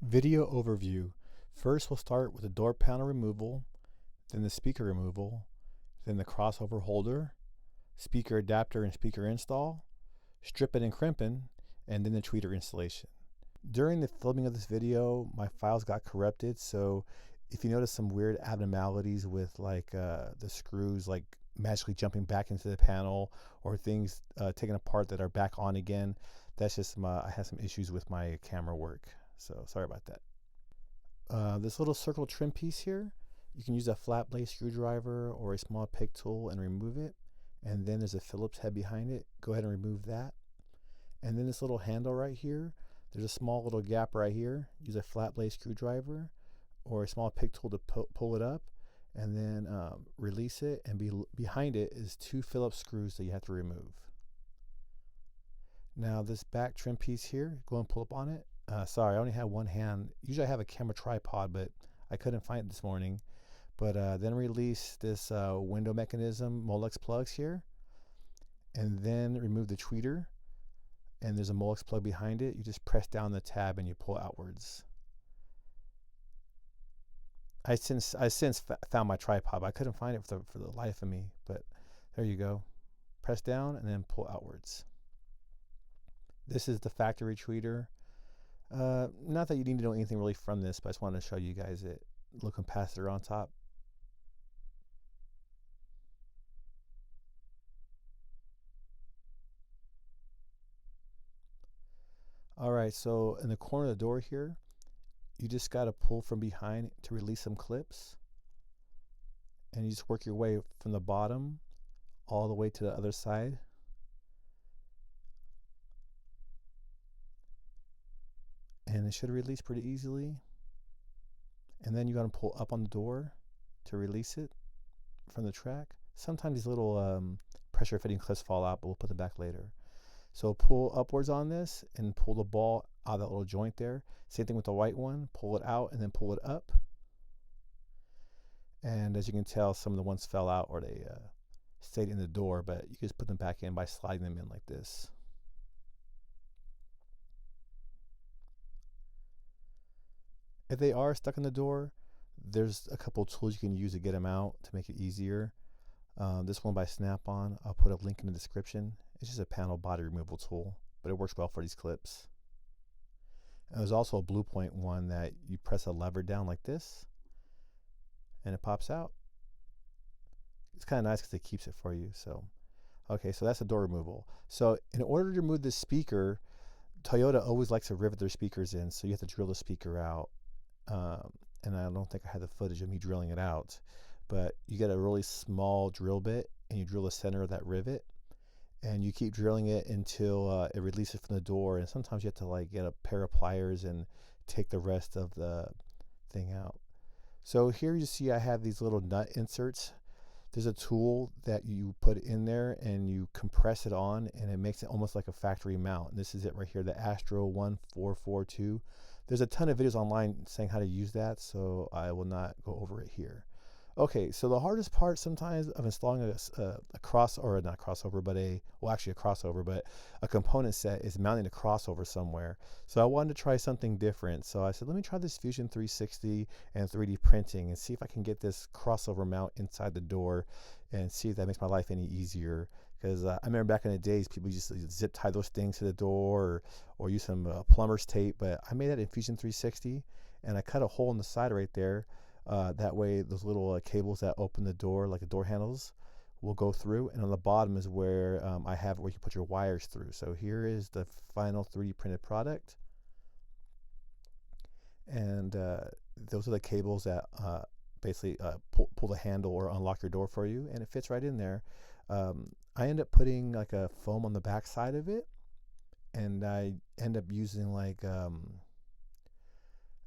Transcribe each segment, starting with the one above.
Video overview. First, we'll start with the door panel removal, then the speaker removal, then the crossover holder, speaker adapter and speaker install, stripping and crimping, and then the tweeter installation. During the filming of this video, my files got corrupted, so if you notice some weird abnormalities with the screws magically jumping back into the panel, or things taken apart that are back on again, that's just I had some issues with my camera work. So sorry about that. This little circle trim piece here, you can use a flat blade screwdriver or a small pick tool and remove it. And then there's a Phillips head behind it. Go ahead and remove that. And then this little handle right here, there's a small little gap right here. Use a flat blade screwdriver or a small pick tool to pull it up, and then release it. And behind it is two Phillips screws that you have to remove. Now this back trim piece here, go and pull up on it. Sorry, I only have one hand. Usually I have a camera tripod, but I couldn't find it this morning. But then release this window mechanism Molex plugs here, and then remove the tweeter. And there's a Molex plug behind it. You just press down the tab and you pull outwards. I since found my tripod, but I couldn't find it for the life of me. But there you go. Press down and then pull outwards. This is the factory tweeter. Not that you need to know anything really from this, but I just wanted to show you guys it. Little capacitor on top. Alright, so in the corner of the door here, you just got to pull from behind to release some clips. And you just work your way from the bottom all the way to the other side. And it should release pretty easily. And then you got to pull up on the door to release it from the track. Sometimes these little pressure fitting clips fall out, but we'll put them back later. So pull upwards on this and pull the ball out of that little joint there. Same thing with the white one. Pull it out and then pull it up. And as you can tell, some of the ones fell out or they stayed in the door, but you can just put them back in by sliding them in like this. If they are stuck in the door, there's a couple tools you can use to get them out to make it easier. This one by Snap-on, I'll put a link in the description. It's just a panel body removal tool, but it works well for these clips. And there's also a Blue Point one that you press a lever down like this, and it pops out. It's kind of nice because it keeps it for you. So, okay, so that's the door removal. So in order to remove this speaker, Toyota always likes to rivet their speakers in, so you have to drill the speaker out. And I don't think I had the footage of me drilling it out, but you get a really small drill bit and you drill the center of that rivet, and you keep drilling it until it releases from the door. And sometimes you have to get a pair of pliers and take the rest of the thing out. So here you see I have these little nut inserts. There's a tool that you put in there and you compress it on, and it makes it almost like a factory mount. And this is it right here, the Astro 1442. There's a ton of videos online saying how to use that, so I will not go over it here. Okay, so the hardest part sometimes of installing a crossover, but a component set is mounting a crossover somewhere. So I wanted to try something different. So I said, let me try this Fusion 360 and 3D printing and see if I can get this crossover mount inside the door and see if that makes my life any easier. Because I remember back in the days, people used to zip tie those things to the door or use some plumber's tape. But I made that in Fusion 360, and I cut a hole in the side right there. That way those little cables that open the door, like the door handles, will go through. And on the bottom is where I have where you put your wires through. So here is the final 3D printed product. And those are the cables that basically pull the handle or unlock your door for you. And it fits right in there. I end up putting like a foam on the back side of it, and I end up using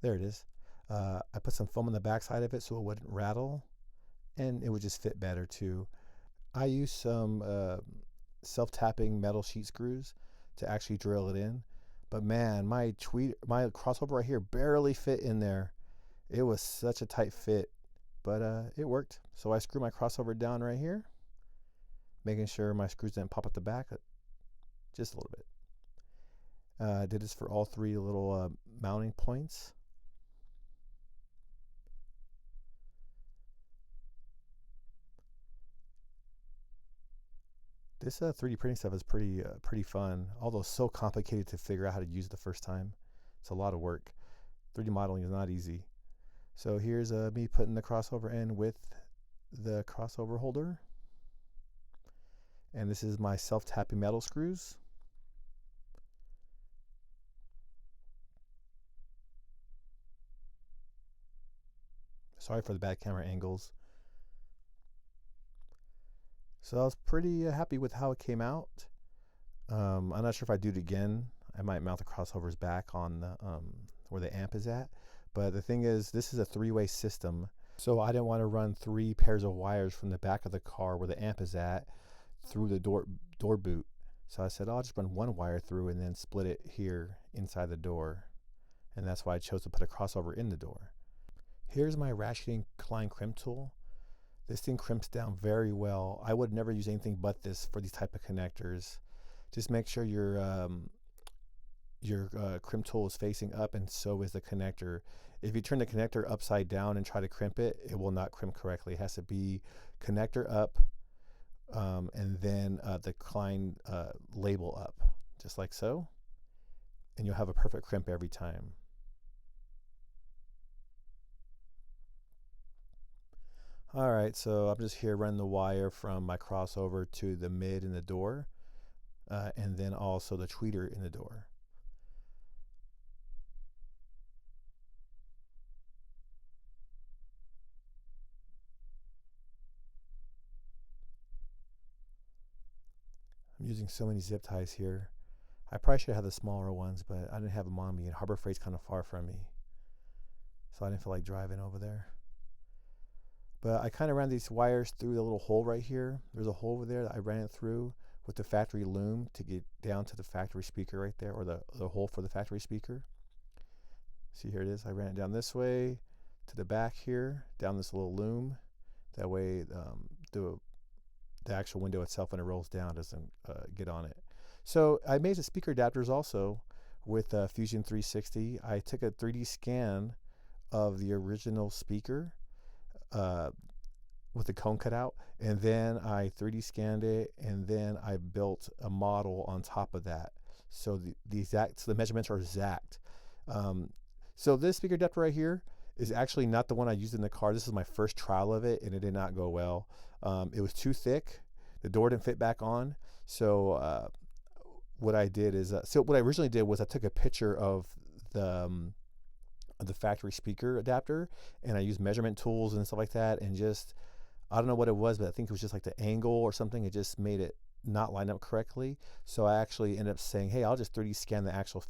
there it is. I put some foam on the back side of it so it wouldn't rattle, and it would just fit better too. I use some self-tapping metal sheet screws to actually drill it in, but man, my crossover right here barely fit in there. It was such a tight fit, but it worked. So I screw my crossover down right here, making sure my screws didn't pop at the back just a little bit. Did this for all three little mounting points. This 3D printing stuff is pretty fun, although so complicated to figure out how to use it the first time. It's a lot of work. 3D modeling is not easy. So here's me putting the crossover in with the crossover holder. And this is my self-tapping metal screws. Sorry for the bad camera angles. So I was pretty happy with how it came out. I'm not sure if I do it again. I might mount the crossovers back on the, where the amp is at. But the thing is, this is a three-way system. So I didn't want to run 3 pairs of wires from the back of the car where the amp is at through the door boot. So I said, oh, I'll just run 1 wire through and then split it here inside the door. And that's why I chose to put a crossover in the door. Here's my ratcheting Klein crimp tool. This thing crimps down very well. I would never use anything but this for these type of connectors. Just make sure your crimp tool is facing up, and so is the connector. If you turn the connector upside down and try to crimp it, it will not crimp correctly. It has to be connector up, and then the Klein label up, just like so, and you'll have a perfect crimp every time. All right, so I'm just here running the wire from my crossover to the mid in the door, and then also the tweeter in the door. I'm using so many zip ties here. I probably should have the smaller ones, but I didn't have them on me, and Harbor Freight's kind of far from me, so I didn't feel like driving over there. But I kind of ran these wires through the little hole right here. There's a hole over there that I ran it through with the factory loom to get down to the factory speaker right there, or the hole for the factory speaker. See, here it is. I ran it down this way to the back here, down this little loom. That way the actual window itself, when it rolls down, doesn't get on it. So I made the speaker adapters also with Fusion 360. I took a 3D scan of the original speaker with the cone cut out, and then I 3D scanned it, and then I built a model on top of that. So the measurements are exact. So this speaker adapter right here is actually not the one I used in the car. This is my first trial of it, and it did not go well. It was too thick. The door didn't fit back on. So what I did is, what I originally did was I took a picture of the factory speaker adapter, and I used measurement tools and stuff like that, and just, I don't know what it was, but I think it was just like the angle or something. It just made it not line up correctly. So I actually ended up saying, hey, I'll just 3D scan the actual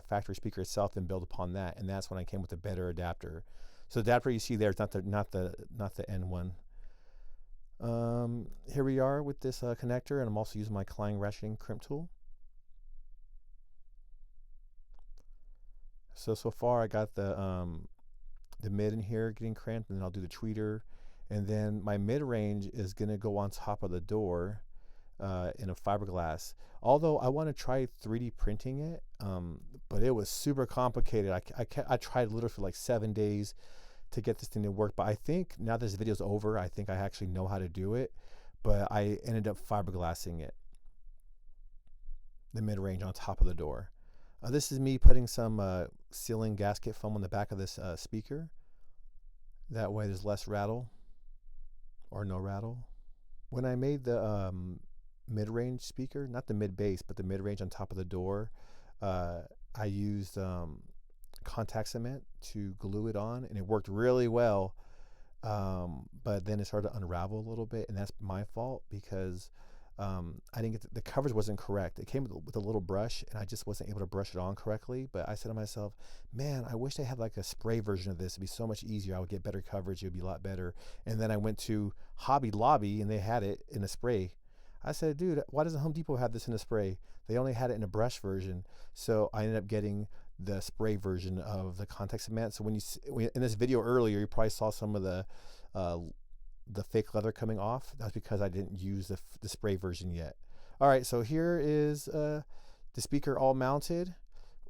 factory speaker itself and build upon that. And that's when I came with a better adapter. So the adapter you see there is not the N one. Here we are with this connector, and I'm also using my Klein ratcheting crimp tool. So far I got the mid in here getting crimped, and then I'll do the tweeter, and then my mid-range is going to go on top of the door in a fiberglass. Although I want to try 3D printing it, but it was super complicated. I tried literally for like 7 days to get this thing to work, but I think now this video's over, I think I actually know how to do it, but I ended up fiberglassing it, the mid-range on top of the door. This is me putting some sealing gasket foam on the back of this speaker. That way there's less rattle, or no rattle. When I made the mid-range speaker, not the mid-bass, but the mid-range on top of the door, I used contact cement to glue it on, and it worked really well. But then it started to unravel a little bit, and that's my fault, because I didn't get the coverage wasn't correct. It came with a little brush, and I just wasn't able to brush it on correctly. But I said to myself, man, I wish they had like a spray version of this. It'd be so much easier. I would get better coverage. It would be a lot better. And then I went to Hobby Lobby, and they had it in a spray. I said, dude, why doesn't Home Depot have this in a spray? They only had it in a brush version. So I ended up getting the spray version of the contact cement. So when you in this video earlier, you probably saw some of the fake leather coming off. That's because I didn't use the spray version yet. All right, so here is the speaker all mounted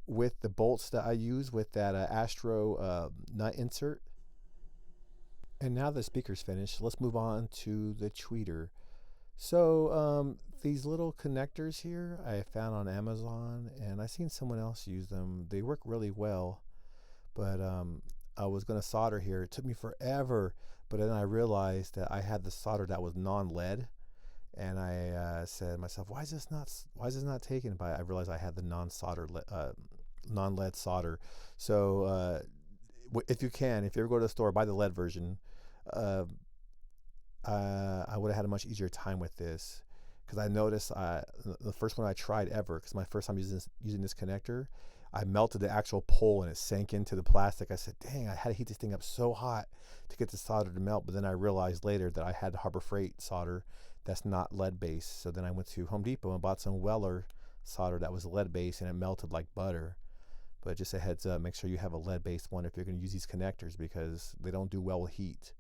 with the bolts that I use with that Astro nut insert. And now the speaker's finished, let's move on to the tweeter. So These little connectors here I found on Amazon, and I seen someone else use them. They work really well, but I was gonna solder here. It took me forever, but then I realized that I had the solder that was non-lead, and I said to myself, why is this not taken? But I realized I had the non-lead solder. So if you can, if you ever go to the store, buy the lead version. Uh, I would have had a much easier time with this because I noticed the first one I tried ever, because my first time using this connector, I melted the actual pole and it sank into the plastic. I said, dang, I had to heat this thing up so hot to get the solder to melt. But then I realized later that I had Harbor Freight solder that's not lead based. So then I went to Home Depot and bought some Weller solder that was lead based, and it melted like butter. But just a heads up, make sure you have a lead based one if you're going to use these connectors, because they don't do well with heat.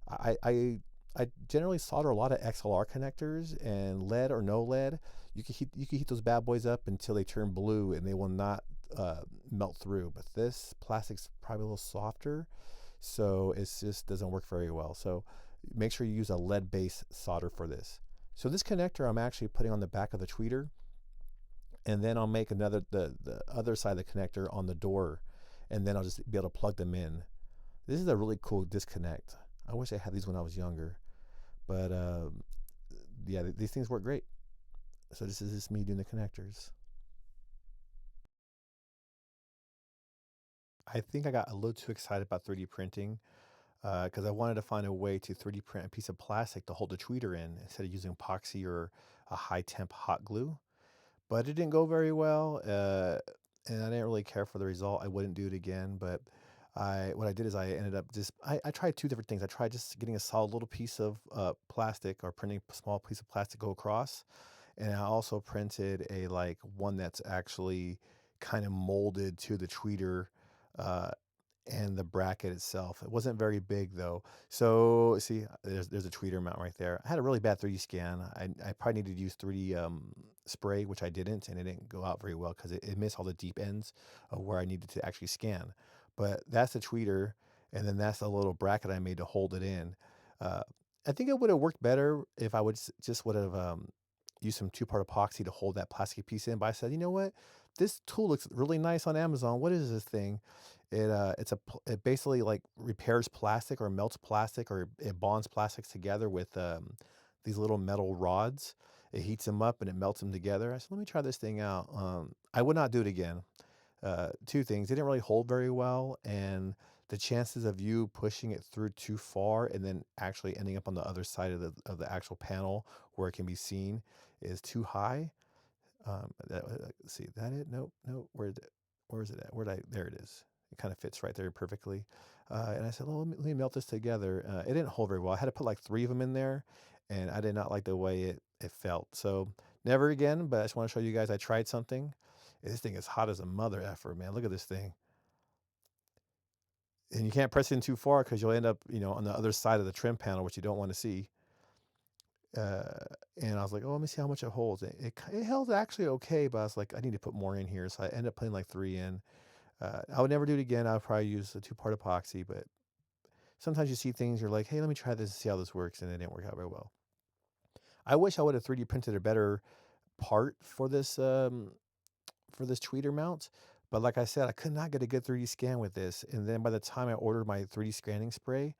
I, I I generally solder a lot of XLR connectors, and lead or no lead, you can heat those bad boys up until they turn blue and they will not melt through. But this plastic's probably a little softer, so it just doesn't work very well. So make sure you use a lead based solder for this. So this connector I'm actually putting on the back of the tweeter, and then I'll make another the other side of the connector on the door, and then I'll just be able to plug them in. This is a really cool disconnect. I wish I had these when I was younger. But yeah, these things work great. So this is just me doing the connectors. I think I got a little too excited about 3D printing because I wanted to find a way to 3D print a piece of plastic to hold the tweeter in instead of using epoxy or a high temp hot glue. But it didn't go very well, and I didn't really care for the result. I wouldn't do it again. But what I did is I ended up I tried two different things. I tried just getting a solid little piece of plastic, or printing a small piece of plastic go across, and I also printed a like one that's actually kind of molded to the tweeter. Uh, and the bracket itself. It wasn't very big though. So see, there's a tweeter mount right there. I had a really bad 3D scan. I probably needed to use 3D spray, which I didn't, and it didn't go out very well because it missed all the deep ends of where I needed to actually scan. But that's the tweeter, and then that's the little bracket I made to hold it in. Uh, I think it would have worked better if I would just would have used some two-part epoxy to hold that plastic piece in. But I said, you know what? This tool looks really nice on Amazon. What is this thing? It basically like repairs plastic or melts plastic, or it bonds plastics together with these little metal rods. It heats them up and it melts them together. I said, let me try this thing out. I would not do it again. Two things: it didn't really hold very well, and the chances of you pushing it through too far and then actually ending up on the other side of the actual panel where it can be seen is too high. Let's see, that it? Nope, nope. Where is it at? There it is. It kind of fits right there perfectly. And I said, well, let me melt this together. It didn't hold very well. I had to put like three of them in there, and I did not like the way it felt. So never again, but I just want to show you guys I tried something. This thing is hot as a mother effer, man. Look at this thing. And you can't press it in too far because you'll end up, on the other side of the trim panel, which you don't want to see. Uh, and I was like, oh, let me see how much it holds. It held actually okay, but I was like, I need to put more in here. So I ended up putting like three in. I would never do it again. I would probably use a two-part epoxy, but sometimes you see things, you're like, hey, let me try this and see how this works, and it didn't work out very well. I wish I would have 3D printed a better part for this tweeter mount, but like I said, I could not get a good 3D scan with this. And then by the time I ordered my 3D scanning spray,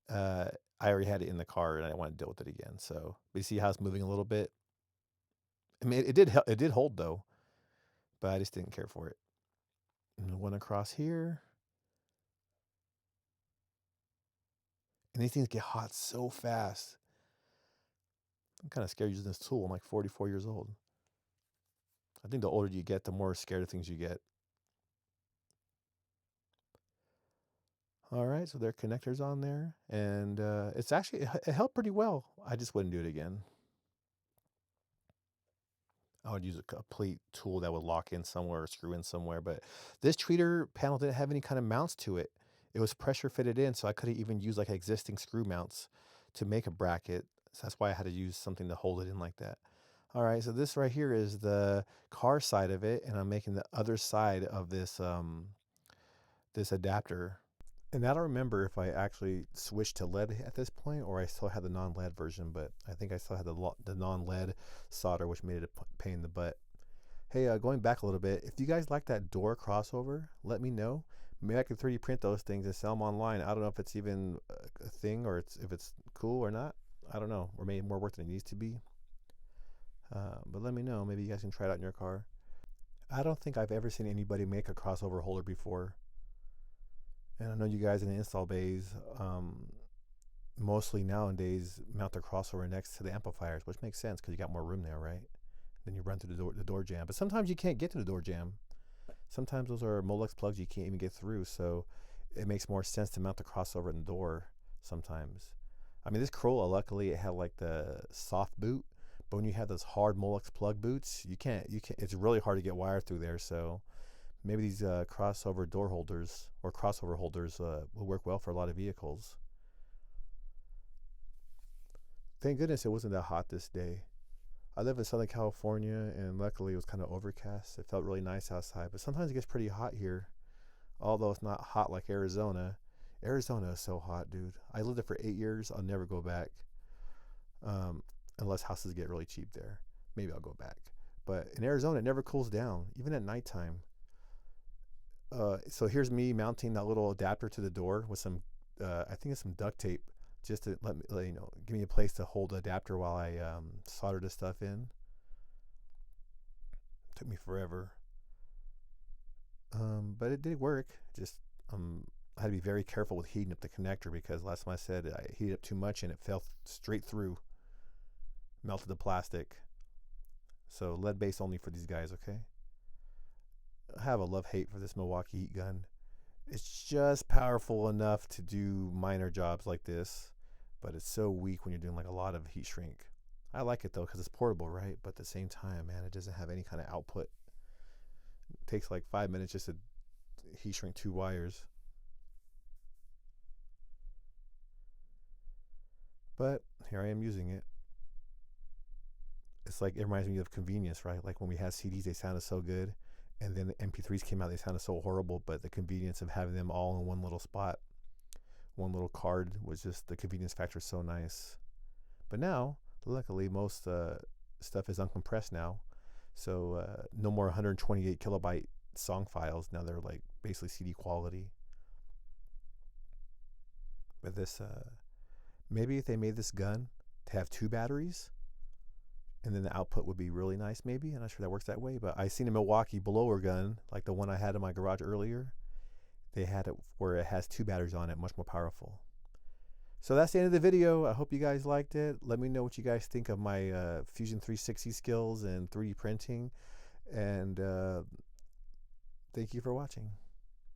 uh, I already had it in the car, and I didn't want to deal with it again. So you see how it's moving a little bit. I mean, it did hold though, but I just didn't care for it. And one across here, and these things get hot so fast. I'm kind of scared using this tool. I'm like 44 years old. I think the older you get, the more scared of things you get. All right, so there are connectors on there, and it held pretty well. I just wouldn't do it again. I would use a complete tool that would lock in somewhere or screw in somewhere. But this tweeter panel didn't have any kind of mounts to it. It was pressure fitted in, so I couldn't even use like existing screw mounts to make a bracket. So that's why I had to use something to hold it in like that. All right, so this right here is the car side of it, and I'm making the other side of this adapter. And I don't remember if I actually switched to lead at this point or I still had the non-lead version, but I think I still had the non-lead solder, which made it a pain in the butt. Hey, going back a little bit, if you guys like that door crossover, let me know. Maybe I can 3D print those things and sell them online. I don't know if it's even a thing or if it's cool or not. I don't know. Or maybe more work than it needs to be. But let me know. Maybe you guys can try it out in your car. I don't think I've ever seen anybody make a crossover holder before. And I know you guys in the install bays mostly nowadays mount the crossover next to the amplifiers, which makes sense because you got more room there, right? Then you run through the door jamb. But sometimes you can't get to the door jamb. Sometimes those are Molex plugs you can't even get through. So it makes more sense to mount the crossover in the door sometimes. I mean, this Corolla, luckily, it had like the soft boot. But when you have those hard Molex plug boots, you can't. It's really hard to get wire through there. So maybe these crossover door holders or crossover holders will work well for a lot of vehicles. Thank goodness it wasn't that hot this day. I live in Southern California, and luckily it was kind of overcast. It felt really nice outside, but sometimes it gets pretty hot here, although it's not hot like Arizona. Arizona is so hot, dude. I lived there for 8 years. I'll never go back, um, unless houses get really cheap there. Maybe I'll go back. But in Arizona, it never cools down, even at nighttime. So here's me mounting that little adapter to the door with some, I think it's some duct tape, just to let you know, give me a place to hold the adapter while I solder this stuff in. Took me forever, but it did work. Just I had to be very careful with heating up the connector because last time I said I heated up too much and it fell straight through, melted the plastic. So lead base only for these guys, okay? I have a love-hate for this Milwaukee heat gun. It's just powerful enough to do minor jobs like this, but it's so weak when you're doing like a lot of heat shrink. I like it though because it's portable, right? But at the same time, man, it doesn't have any kind of output. It takes like 5 minutes just to heat shrink 2 wires. But here I am using it. It's like it reminds me of convenience, right? Like when we had CDs, they sounded so good, and then the MP3s came out, they sounded so horrible. But the convenience of having them all in one little spot, one little card, was just the convenience factor so nice. But now, luckily, most stuff is uncompressed now, so no more 128 kilobyte song files. Now they're like basically CD quality. But this, maybe if they made this gun to have 2 batteries, and then the output would be really nice. Maybe I'm not sure that works that way, but I seen a Milwaukee blower gun like the one I had in my garage earlier. They had it where it has 2 batteries on it, much more powerful. So that's the end of the video. I hope you guys liked it. Let me know what you guys think of my Fusion 360 skills and 3D printing. And thank you for watching.